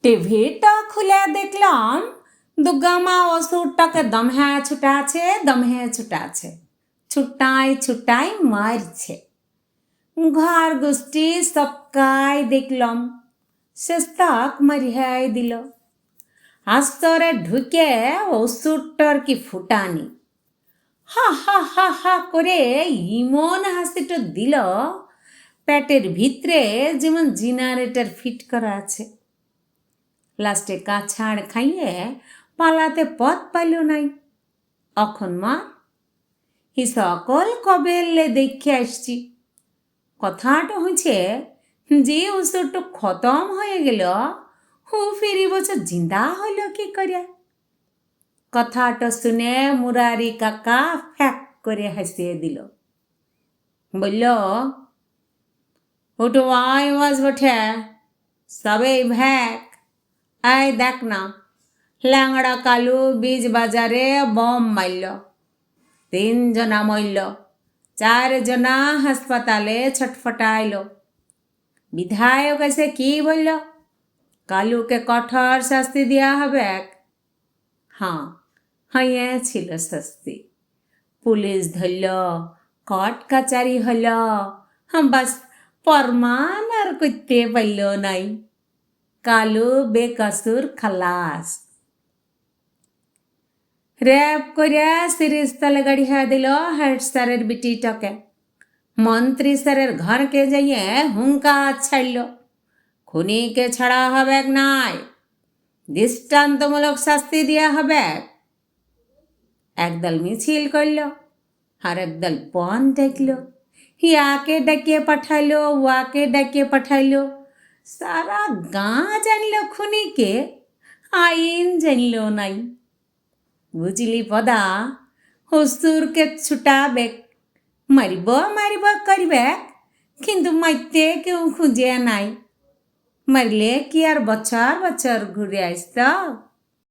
টিভিটা খুলে দেখলাম দুর্গামা ওষুধটাকে দমহে ছুটাছে ছুটাই ছুটাই মারছে। ঘর গোষ্ঠী সবকাই দেখলাম, শেষ তক মারিয়াই দিল। আস্তরে ঢুকে ওষুধটার কি ফুটানি, হা হা হা হা করে ইমন হাসিটা দিল, পেটের ভিতরে যেমন জেনারেটর ফিট করা আছে। লাস্টে কাছাড় খাইয়ে পালাতে পথ পাইল নাই। অখন মা হি সকল কবেলে দেখে আসছি। কথাটা হয়েছে যে ওষুধটা খতম হয়ে গেল, হু ফিরি বছর জিন্দা হইল কি করে? কথাটা শুনে মুরারি কাকা ফ্যাক করে হাসিয়ে দিল, বলল, উঠো আয় ওয়াজ বঠে, সবে ভ্যাক। আয় দেখ না, ল্যাংড়া কালু বীজ বাজারে বম মারল, 3 জনা মরল, 4 জনা হাসপাতালে ছটফটাইল। বিধায়ক এসে কি বলল? কালুকে কঠোর শাস্তি দেওয়া হবে। হ্যাঁ, হইয়াছিল শাস্তি। পুলিশ ধরল, কোর্ট কাচারি হল, বাস প্রমাণ আর করতে পারল নাই। কালু বেকসুর খালাস। র্যাপ করে সিরিজ তলে গাড়িয়া দিল হেড স্যারের বিটিটাকে। মন্ত্রী স্যারের ঘরকে যাইয়ে হুঙ্কা ছাড়ল, খুনিকে ছাড়া হবে নাই, দৃষ্টান্তমূলক শাস্তি দেওয়া হবে। একদল মিছিল করল, আর একদল পণ দেখল, ইয়াকে ডাকিয়ে পাঠাইলো, ওয়াকে ডাকিয়ে পাঠাইলো। সারা গাঁ জানল খুনিকে, আইন জানল নাই। বুঝলি পদা, হসুরকে ছুটাবে, মারিব মারিব করবে, কিন্তু মারতে কেউ খুঁজে নাই। মারলে কি আর বছর বছর ঘুরে আসত?